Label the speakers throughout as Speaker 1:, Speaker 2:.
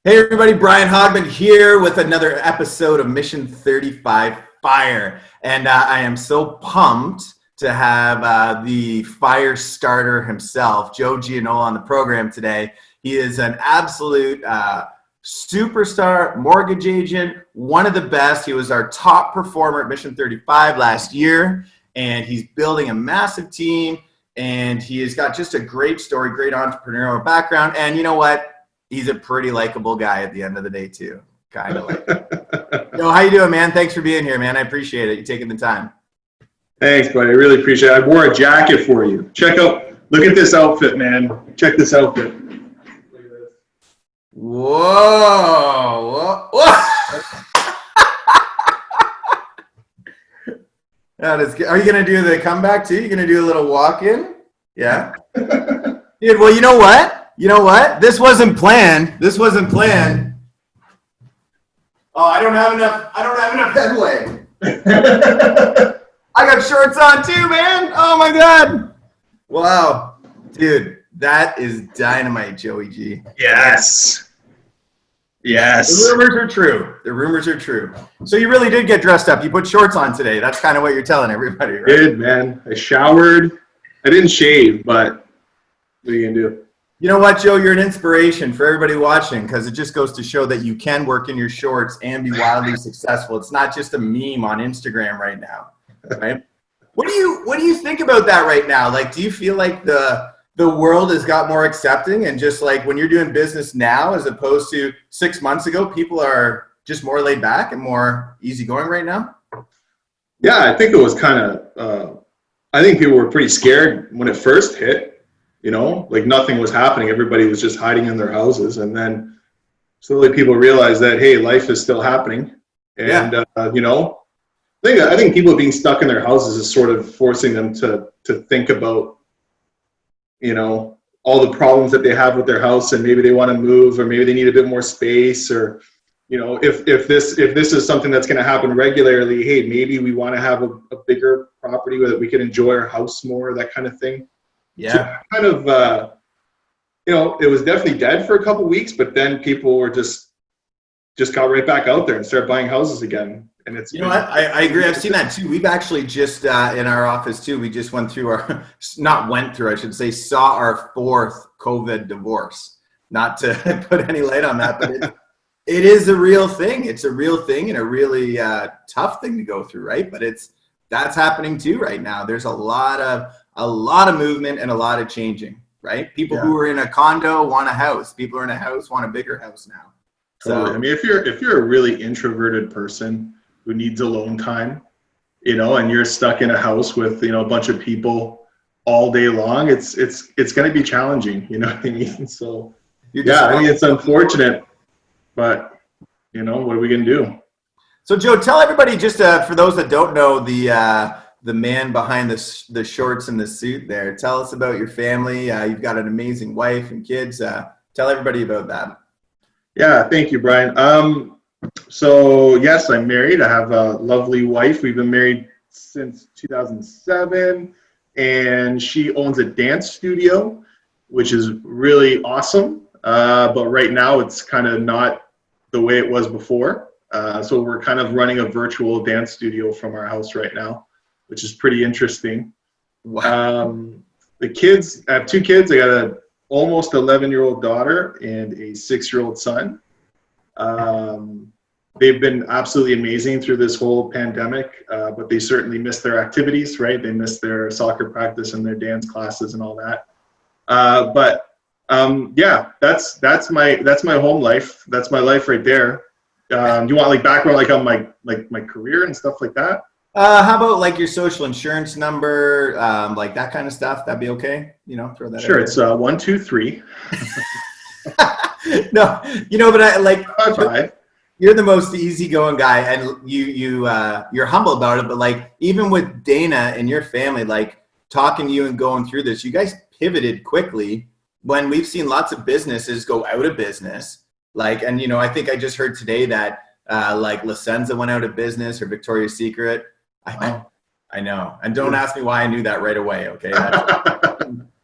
Speaker 1: Hey everybody, Brian Hogman here with another episode of Mission 35 FIRE. And I am so pumped to have the fire starter himself, Joe Giannola, on the program today. He is an absolute superstar mortgage agent, one of the best. He was our top performer at Mission 35 last year, and he's building a massive team, and he has got just a great story, great entrepreneurial background. And you know what? He's a pretty likable guy at the end of the day too. Kind of like Yo, how you doing, man? Thanks for being here, man. I appreciate it. You taking the time.
Speaker 2: Thanks, buddy. I really appreciate it. I wore a jacket for you. Look at this outfit, man. Check this outfit. Look at this.
Speaker 1: Whoa. That is good. Are you going to do the comeback too? You going to do a little walk-in? Yeah. Dude, well, you know what? This wasn't planned. Oh, I don't have enough headway. I got shorts on too, man. Oh my God. Wow. Dude, that is dynamite, Joey G.
Speaker 2: Yes.
Speaker 1: The rumors are true. So you really did get dressed up. You put shorts on today. That's kind of what you're telling everybody, right?
Speaker 2: Did, man. I showered. I didn't shave, but what are you going to do?
Speaker 1: You know what, Joe? You're an inspiration for everybody watching, because it just goes to show that you can work in your shorts and be wildly successful. It's not just a meme on Instagram right now, right? What do you think about that right now? Like, do you feel like the world has got more accepting, and just like when you're doing business now as opposed to 6 months ago, people are just more laid back and more easygoing right now?
Speaker 2: Yeah, I think it was kind of. I think people were pretty scared when it first hit. You know, like nothing was happening. Everybody was just hiding in their houses. And then slowly people realized that, hey, life is still happening. And, you know, I think people being stuck in their houses is sort of forcing them to think about, you know, all the problems that they have with their house, and maybe they want to move, or maybe they need a bit more space, or, you know, if this is something that's going to happen regularly, hey, maybe we want to have a bigger property where we can enjoy our house more, that kind of thing.
Speaker 1: Yeah.
Speaker 2: So kind of, you know, it was definitely dead for a couple of weeks, but then people were just got right back out there and started buying houses again. And it's,
Speaker 1: you know what? I agree. I've seen that too. We've actually just in our office too, we just went through I should say, saw our fourth COVID divorce. Not to put any light on that, but it is a real thing. It's a real thing, and a really tough thing to go through, right? But that's happening too right now. There's a lot of movement and a lot of changing, right? People who are in a condo want a house. People who are in a house want a bigger house now.
Speaker 2: Totally. I mean, if you're a really introverted person who needs alone time, you know, and you're stuck in a house with, you know, a bunch of people all day long, it's going to be challenging. You know what I mean? So I mean, it's unfortunate, but you know, what are we going to do?
Speaker 1: So Joe, tell everybody, just for those that don't know, the man behind the shorts and the suit there. Tell us about your family. You've got an amazing wife and kids. Tell everybody about that.
Speaker 2: Yeah, thank you, Brian. So yes, I'm married. I have a lovely wife. We've been married since 2007, and she owns a dance studio, which is really awesome. But right now it's kind of not the way it was before. So we're kind of running a virtual dance studio from our house right now, which is pretty interesting.
Speaker 1: Wow.
Speaker 2: The kids, I have two kids. I got an almost 11-year-old daughter and a 6-year-old son. They've been absolutely amazing through this whole pandemic, but they certainly miss their activities, right? They miss their soccer practice and their dance classes and all that. Yeah, that's my home life. That's my life right there. Do you want like background, like on my career and stuff like that?
Speaker 1: How about like your social insurance number, like that kind of stuff? That'd be okay. You know, throw that.
Speaker 2: Sure. It's 123.
Speaker 1: No, you know, but I like.
Speaker 2: Bye.
Speaker 1: You're the most easygoing guy, and you're humble about it. But like, even with Dana and your family, like talking to you and going through this, you guys pivoted quickly when we've seen lots of businesses go out of business. Like, and you know, I think I just heard today that like La Senza went out of business, or Victoria's Secret. I know. And don't ask me why I knew that right away. Okay. That's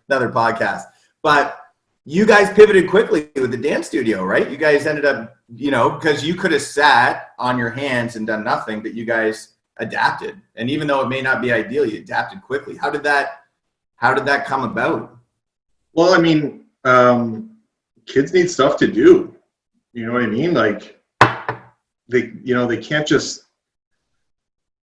Speaker 1: another podcast. But you guys pivoted quickly with the dance studio, right? You guys ended up, because you could have sat on your hands and done nothing, but you guys adapted. And even though it may not be ideal, you adapted quickly. How did that come about?
Speaker 2: Well, I mean, kids need stuff to do. You know what I mean? Like they can't just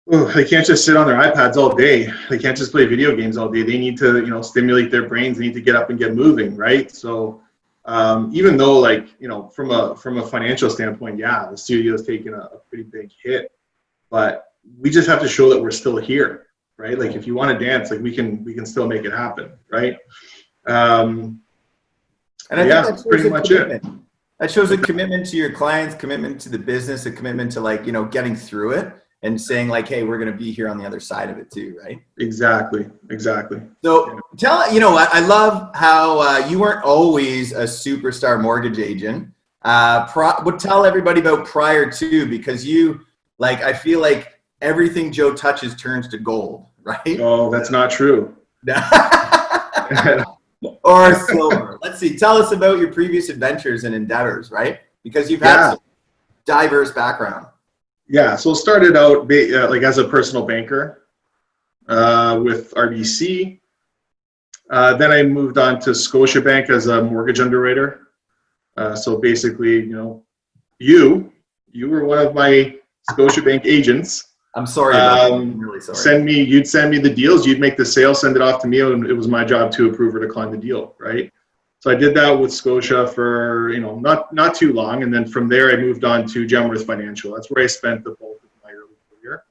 Speaker 2: sit on their iPads all day. They can't just play video games all day. They need to, stimulate their brains. They need to get up and get moving, right? So even though, like, from a financial standpoint, yeah, the studio has taken a pretty big hit, but we just have to show that we're still here, right? Like, if you want to dance, like, we can still make it happen, right?
Speaker 1: And I think that's
Speaker 2: pretty much it.
Speaker 1: That shows a commitment to your clients, commitment to the business, a commitment to, like, getting through it and saying, like, hey, we're going to be here on the other side of it too, right?
Speaker 2: Exactly.
Speaker 1: So I love how you weren't always a superstar mortgage agent. Tell everybody about prior to, because I feel like everything Joe touches turns to gold, right?
Speaker 2: Oh, that's not true.
Speaker 1: Or silver. Let's see. Tell us about your previous adventures and endeavors, right? Because you've had some diverse background.
Speaker 2: Yeah. So started out like as a personal banker with RBC. Then I moved on to Scotiabank as a mortgage underwriter. So basically, you were one of my Scotiabank agents.
Speaker 1: I'm sorry. I'm really sorry.
Speaker 2: You'd send me the deals, you'd make the sale, send it off to me, and it was my job to approve or decline the deal, right? So I did that with Scotia for, not too long. And then from there, I moved on to Genworth Financial. That's where I spent the bulk of my early career.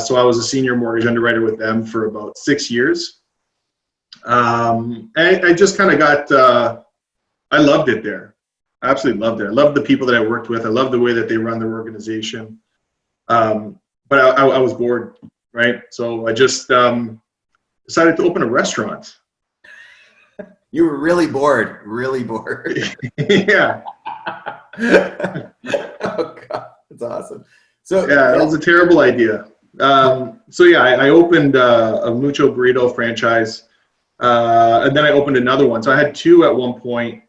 Speaker 2: So I was a senior mortgage underwriter with them for about 6 years. I just kind of I loved it there. I absolutely loved it. I loved the people that I worked with. I loved the way that they run their organization. But I was bored, right? So I just decided to open a restaurant.
Speaker 1: You were really bored.
Speaker 2: Yeah.
Speaker 1: Oh God, that's awesome. So
Speaker 2: yeah, it was a terrible idea. I opened a Mucho Burrito franchise, and then I opened another one. So I had two at one point,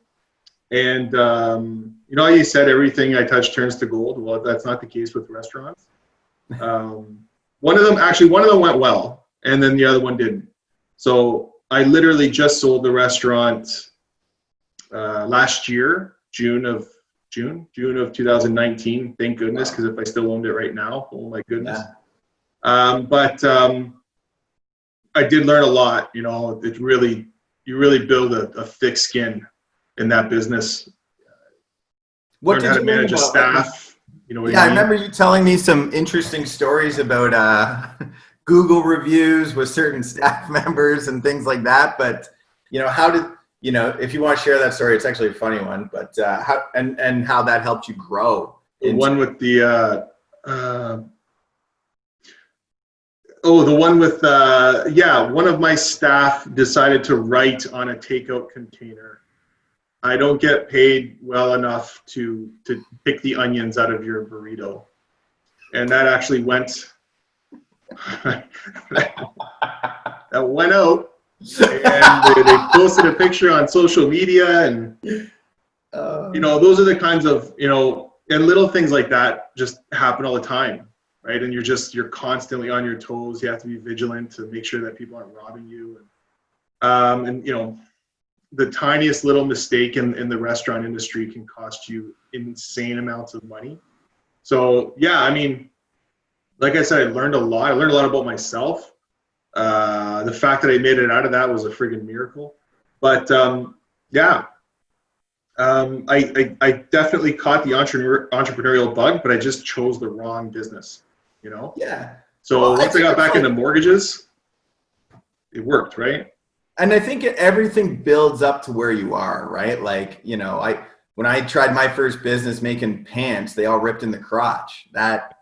Speaker 2: and how you said everything I touch turns to gold. Well, that's not the case with restaurants. One of them went well, and then the other one didn't. So I literally just sold the restaurant last year, June of 2019. Thank goodness, because if I still owned it right now, oh my goodness. Yeah. But I did learn a lot. You really build a thick skin in that business.
Speaker 1: What
Speaker 2: learn how to manage a staff.
Speaker 1: I remember you telling me some interesting stories about Google reviews with certain staff members and things like that. But, if you want to share that story, it's actually a funny one, but how that helped you grow.
Speaker 2: The one with the one of my staff decided to write on a takeout container, "I don't get paid well enough to pick the onions out of your burrito." And that actually went that went out, and they posted a picture on social media, and those are the kinds of and little things like that just happen all the time, right? And you're constantly on your toes. You have to be vigilant to make sure that people aren't robbing you, and the tiniest little mistake in the restaurant industry can cost you insane amounts of money. So like I said, I learned a lot. I learned a lot about myself. The fact that I made it out of that was a friggin' miracle. But I definitely caught the entrepreneurial bug, but I just chose the wrong business,
Speaker 1: Yeah.
Speaker 2: So once I got back into mortgages, it worked, right?
Speaker 1: And I think everything builds up to where you are, right? Like, when I tried my first business making pants, they all ripped in the crotch. That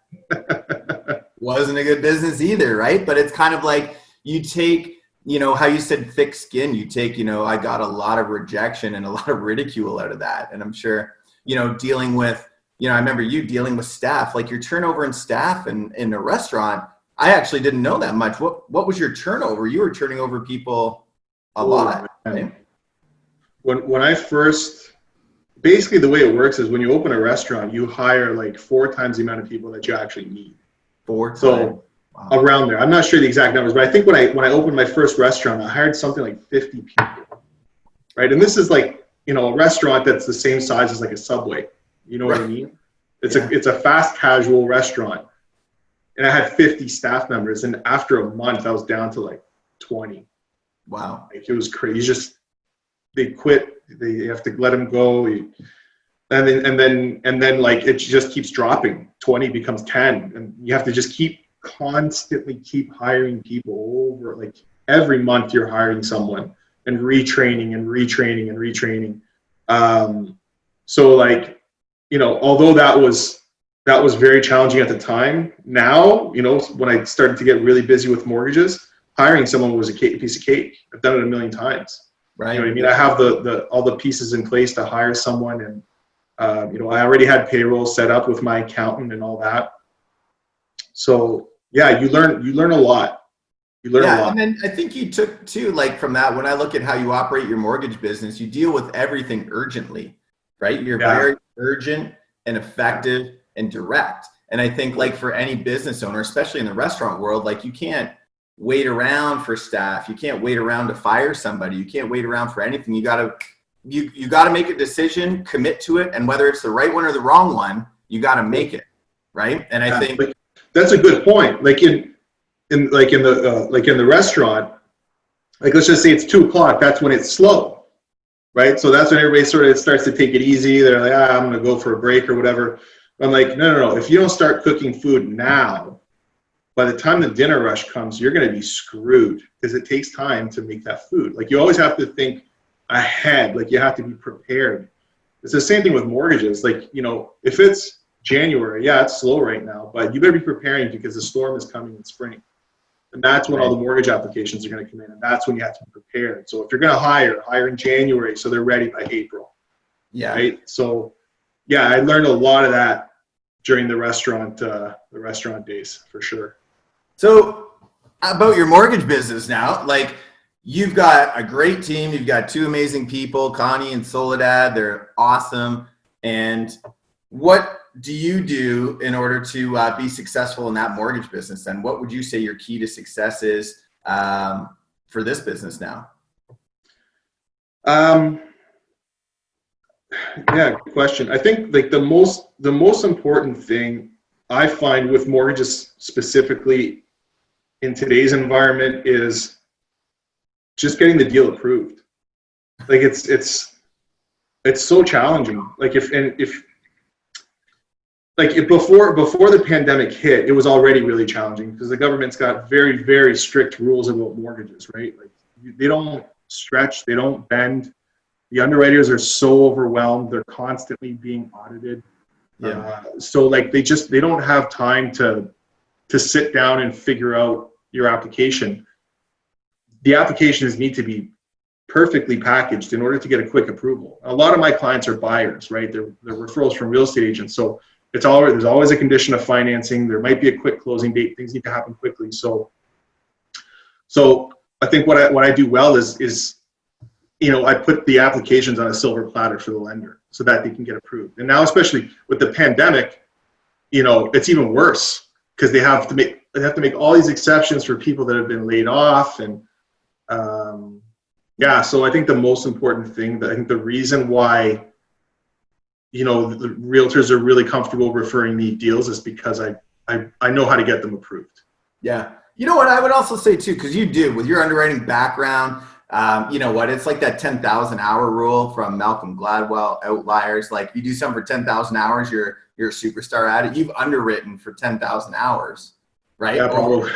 Speaker 1: wasn't a good business either, right? But it's kind of like you take, how you said thick skin, you take, I got a lot of rejection and a lot of ridicule out of that. And I'm sure, dealing with, I remember you dealing with staff, like your turnover in staff in a restaurant. I actually didn't know that much. What was your turnover? You were turning over people a lot. Right?
Speaker 2: when I first, basically the way it works is when you open a restaurant, you hire like 4 times the amount of people that you actually need.
Speaker 1: 4 times.
Speaker 2: So
Speaker 1: Wow.
Speaker 2: around there, I'm not sure the exact numbers, but I think when I opened my first restaurant, I hired something like 50 people, right? And this is like, you know, a restaurant that's the same size as like a Subway. You know what I mean? It's a fast casual restaurant, and I had 50 staff members, and after a month, I was down to like 20.
Speaker 1: Wow.
Speaker 2: Like it was crazy. Just they quit. They have to let them go. And then like it just keeps dropping. 20 becomes 10, and you have to just constantly keep hiring people over. Like every month, you're hiring someone and retraining and retraining and retraining. So like, you know, although that was very challenging at the time. Now, you know, when I started to get really busy with mortgages, hiring someone was a piece of cake. I've done it a million times.
Speaker 1: Right.
Speaker 2: You know what I mean? I have all the pieces in place to hire someone, and you know, I already had payroll set up with my accountant and all that. So yeah, you learn a lot. You learn a lot.
Speaker 1: And then I think you took too, like from that, when I look at how you operate your mortgage business, you deal with everything urgently, right? You're very urgent and effective and direct. And I think like for any business owner, especially in the restaurant world, like you can't wait around for staff. You can't wait around to fire somebody. You can't wait around for anything. You gotta make a decision, commit to it. And whether it's the right one or the wrong one, you gotta make it. Right. And I think
Speaker 2: that's a good point. Like in the restaurant, like let's just say it's 2:00. That's when it's slow, right? So that's when everybody sort of starts to take it easy. They're like, I'm going to go for a break or whatever. I'm like, no. If you don't start cooking food now, by the time the dinner rush comes, you're going to be screwed because it takes time to make that food. Like you always have to think ahead. Like you have to be prepared. It's the same thing with mortgages. Like, you know, if it's January, yeah, it's slow right now, but you better be preparing because the storm is coming in spring. And that's when all the mortgage applications are going to come in. And that's when you have to be prepared. So if you're going to hire in January so they're ready by April.
Speaker 1: Yeah.
Speaker 2: Right. So yeah, I learned a lot of that during the restaurant days for sure.
Speaker 1: So about your mortgage business now, like you've got a great team. You've got 2 amazing people, Connie and Soledad. They're awesome. And what do you do in order to be successful in that mortgage business? And what would you say your key to success is for this business now?
Speaker 2: Yeah, good question. I think like the most important thing I find with mortgages specifically in today's environment is just getting the deal approved. Like it's so challenging. Like if before the pandemic hit, it was already really challenging because the government's got very, very strict rules about mortgages, right? Like they don't stretch, they don't bend. The underwriters are so overwhelmed; they're constantly being audited.
Speaker 1: Yeah.
Speaker 2: So like they don't have time to sit down and figure out your application. The applications need to be perfectly packaged in order to get a quick approval. A lot of my clients are buyers, right? They're referrals from real estate agents, so there's always a condition of financing. There might be a quick closing date. Things need to happen quickly. So I think what I do well is you know, I put the applications on a silver platter for the lender so that they can get approved. And now, especially with the pandemic, you know, it's even worse because they have to make all these exceptions for people that have been laid off. And so I think the most important thing, I think the reason why, you know, the realtors are really comfortable referring me deals is because I know how to get them approved.
Speaker 1: Yeah. You know what I would also say too, because you do with your underwriting background, you know what, it's like that 10,000 hour rule from Malcolm Gladwell, Outliers. Like you do something for 10,000 hours, you're a superstar at it. You've underwritten for 10,000 hours, right?
Speaker 2: Yeah, probably.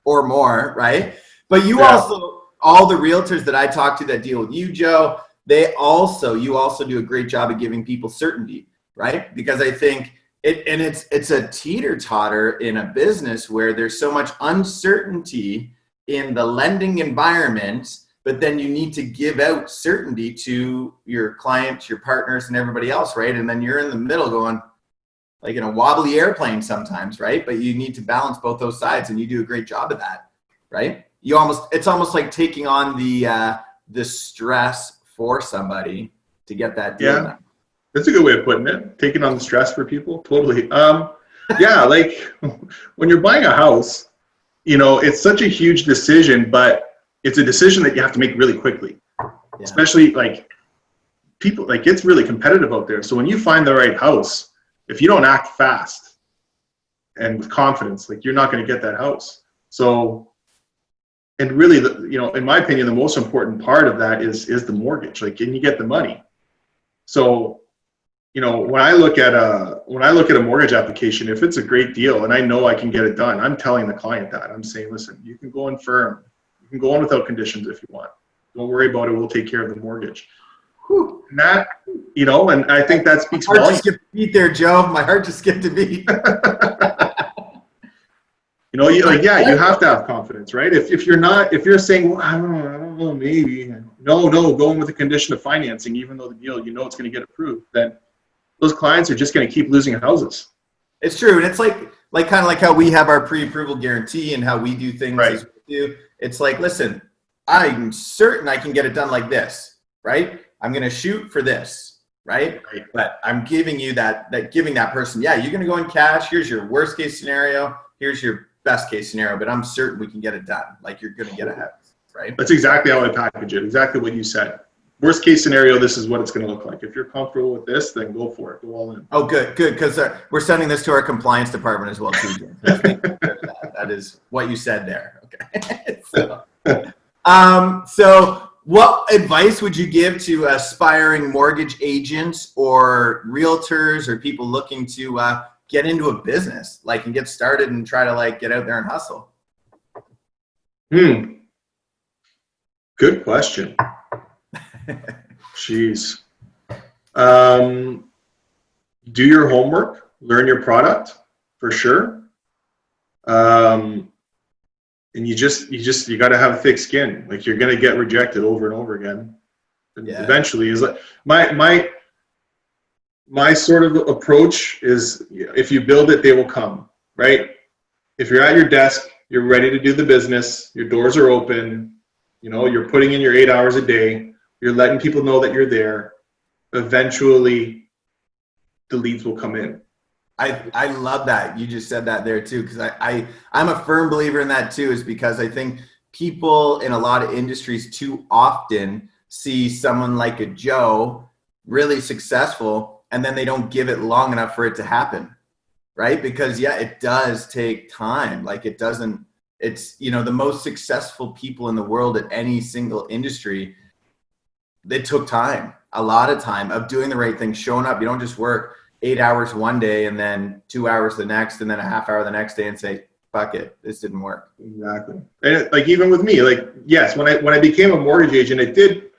Speaker 1: or more, right? But you also, all the realtors that I talk to that deal with you, Joe, you also do a great job of giving people certainty, right? Because I think it's a teeter-totter in a business where there's so much uncertainty in the lending environment, but then you need to give out certainty to your clients, your partners, and everybody else, right? And then you're in the middle going like in a wobbly airplane sometimes, right? But you need to balance both those sides, and you do a great job of that, right? It's almost like taking on the the stress for somebody to get that deal done.
Speaker 2: That's a good way of putting it. Taking on the stress for people. Totally. Yeah, like when you're buying a house, it's such a huge decision, but it's a decision that you have to make really quickly. Yeah. Especially like people, like it's really competitive out there. So when you find the right house, if you don't act fast and with confidence, like you're not going to get that house. So, and really, in my opinion, the most important part of that is the mortgage. Like, can you get the money? So, when I look at a mortgage application, if it's a great deal and I know I can get it done, I'm telling the client that. I'm saying, listen, you can go in firm, you can go in without conditions if you want. Don't worry about it. We'll take care of the mortgage. Whew. And that, and I think that speaks volumes.
Speaker 1: My heart just skipped a beat there, Joe. My heart just skipped a beat.
Speaker 2: You have to have confidence, right? If you're saying, well, I don't know, maybe. No, go in with a condition of financing, even though the deal, it's going to get approved, then those clients are just going to keep losing houses.
Speaker 1: It's true. And it's like kind of like how we have our pre-approval guarantee and how we do things
Speaker 2: right.
Speaker 1: As we do. It's like, listen, I'm certain I can get it done like this, right? I'm going to shoot for this, right? But I'm giving you giving that person, you're going to go in cash. Here's your worst case scenario. Here's your best case scenario, but I'm certain we can get it done. Like you're going to get a house, right?
Speaker 2: That's exactly how I package it. Exactly what you said. Worst case scenario, this is what it's going to look like. If you're comfortable with this, then go for it. Go all in.
Speaker 1: Oh, good. Because we're sending this to our compliance department as well, too. That is what you said there. Okay. So what advice would you give to aspiring mortgage agents or realtors or people looking to get into a business, and get started and try to get out there and hustle?
Speaker 2: Good question. Jeez. Do your homework, learn your product for sure. And you got to have thick skin. Like you're going to get rejected over and over again. And eventually is like my sort of approach is if you build it, they will come, right? If you're at your desk, you're ready to do the business, your doors are open, you're putting in your 8 hours a day, you're letting people know that you're there, eventually the leads will come in.
Speaker 1: I love that. You just said that there too, because I'm a firm believer in that too, is because I think people in a lot of industries too often see someone like a Joe really successful and then they don't give it long enough for it to happen, right? Because it does take time. It's the most successful people in the world at any single industry, it took time, a lot of time of doing the right thing, showing up. You don't just work 8 hours one day and then 2 hours the next and then a half hour the next day and say, fuck it, this didn't work.
Speaker 2: Exactly. And even with me, yes, when I became a mortgage agent, it did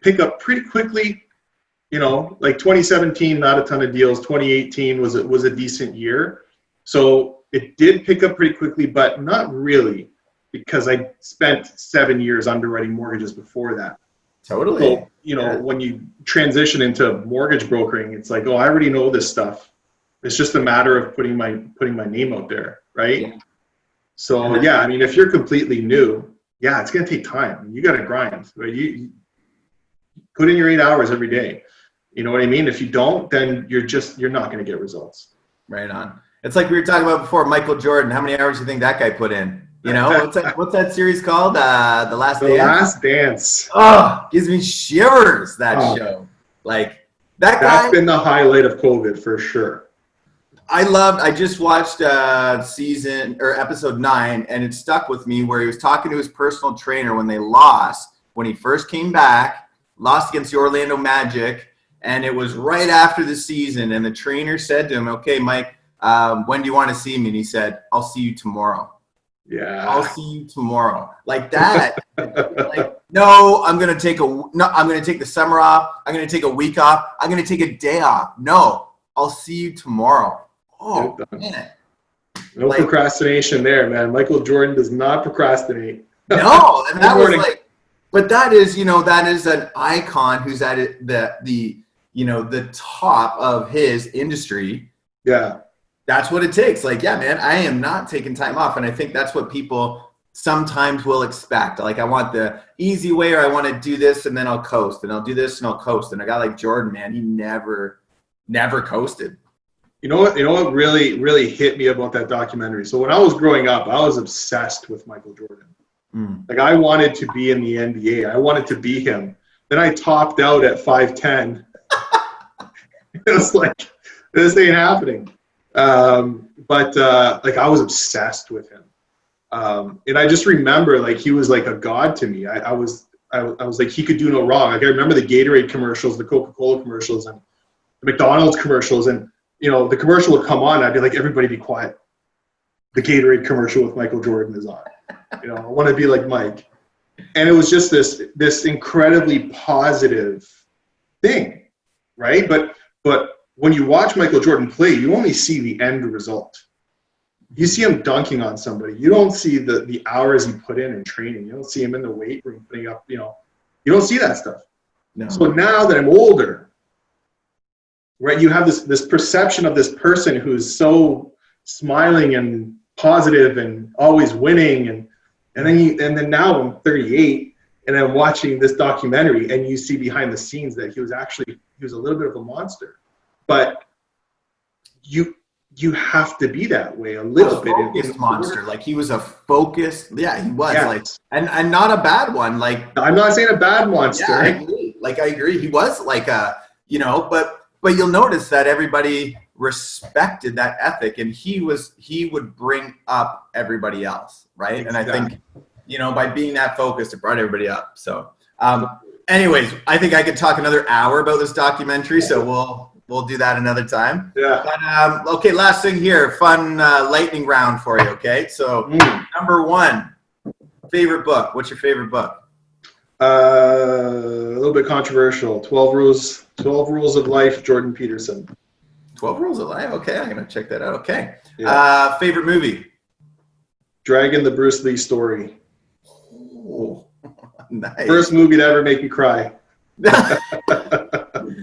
Speaker 2: pick up pretty quickly. 2017, not a ton of deals. 2018 was a decent year. So it did pick up pretty quickly, but not really, because I spent 7 years underwriting mortgages before that.
Speaker 1: Totally.
Speaker 2: So, when you transition into mortgage brokering, it's like, I already know this stuff. It's just a matter of putting my name out there, right? Yeah. So if you're completely new, it's going to take time. You got to grind, right? You put in your 8 hours every day. You know what I mean? If you don't, then you're not going to get results.
Speaker 1: Right on. It's like we were talking about before, Michael Jordan. How many hours do you think that guy put in? What's that series called? The Last Dance?
Speaker 2: The Last Dance.
Speaker 1: Oh, gives me shivers, that show. That guy.
Speaker 2: That's been the highlight of COVID for sure.
Speaker 1: I just watched episode 9, and it stuck with me, where he was talking to his personal trainer when they lost, when he first came back, lost against the Orlando Magic, and it was right after the season, and the trainer said to him, okay, Mike, when do you want to see me? And he said, I'll see you tomorrow.
Speaker 2: Yeah.
Speaker 1: I'll see you tomorrow. Like that. No, I'm going to take the summer off. I'm going to take a week off. I'm going to take a day off. No, I'll see you tomorrow. Oh, man.
Speaker 2: No procrastination there, man. Michael Jordan does not procrastinate.
Speaker 1: No, and that was but that is an icon who's at the top of his industry.
Speaker 2: Yeah.
Speaker 1: That's what it takes. Man, I am not taking time off. And I think that's what people sometimes will expect. Like, I want the easy way, or I want to do this and then I'll coast, and I'll do this and I'll coast. And a guy like Jordan, man, he never coasted.
Speaker 2: You know what really, really hit me about that documentary? So when I was growing up, I was obsessed with Michael Jordan. Like, I wanted to be in the NBA. I wanted to be him. Then I topped out at 5'10". It was like, this ain't happening. But like, I was obsessed with him. And I just remember, like, he was like a god to me. I was like, he could do no wrong. Like, I remember the Gatorade commercials, the Coca-Cola commercials, and the McDonald's commercials. And, you know, the commercial would come on, and I'd be like, everybody be quiet. The Gatorade commercial with Michael Jordan is on. You know, I want to be like Mike. And it was just this incredibly positive thing, right? But when you watch Michael Jordan play, you only see the end result. You see him dunking on somebody. You don't see the hours he put in training. You don't see him in the weight room putting up, you know, you don't see that stuff.
Speaker 1: No.
Speaker 2: So now that I'm older, right, you have this perception of this person who's so smiling and positive and always winning, and then now I'm 38 and I'm watching this documentary, and you see behind the scenes that he was a little bit of a monster. But you have to be that way a little bit.
Speaker 1: Focused monster. Like, he was a focused, yeah, he was.
Speaker 2: Yes.
Speaker 1: Like, and not a bad one. Like,
Speaker 2: I'm not saying a bad monster.
Speaker 1: Yeah, I agree. Like, I agree. He was like a, you know, but you'll notice that everybody respected that ethic, and he would bring up everybody else, right? Exactly. And I think, you know, by being that focused, it brought everybody up. So, anyways, I think I could talk another hour about this documentary, so we'll do that another time.
Speaker 2: Yeah.
Speaker 1: But, okay, last thing here, fun lightning round for you, okay? So, number one, favorite book. What's your favorite book?
Speaker 2: A little bit controversial. 12 Rules of Life, Jordan Peterson.
Speaker 1: 12 Rules of Life? Okay, I'm going to check that out. Okay.
Speaker 2: Yeah.
Speaker 1: Favorite movie?
Speaker 2: Dragon, the Bruce Lee story.
Speaker 1: Oh, nice.
Speaker 2: First movie to ever make me cry.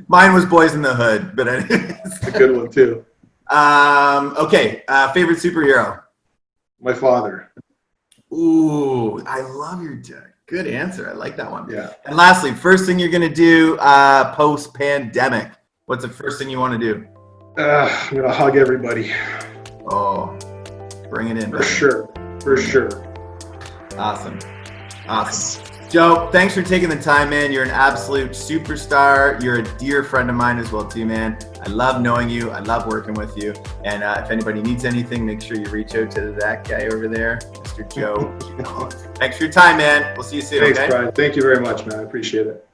Speaker 1: Mine was Boys in the Hood, but anyways.
Speaker 2: It's a good one, too.
Speaker 1: Okay, favorite superhero?
Speaker 2: My father.
Speaker 1: Ooh, I love your good answer. I like that one.
Speaker 2: Yeah.
Speaker 1: And lastly, first thing you're going to do post-pandemic. What's the first thing you want to do?
Speaker 2: I'm going to hug everybody.
Speaker 1: Oh, bring it in.
Speaker 2: For sure.
Speaker 1: Awesome. Joe, thanks for taking the time, man. You're an absolute superstar. You're a dear friend of mine as well, too, man. I love knowing you. I love working with you. And if anybody needs anything, make sure you reach out to that guy over there, Mr. Joe Giannola. Thanks for your time, man. We'll see you soon.
Speaker 2: Thanks,
Speaker 1: okay?
Speaker 2: Brian. Thank you very much, man. I appreciate it.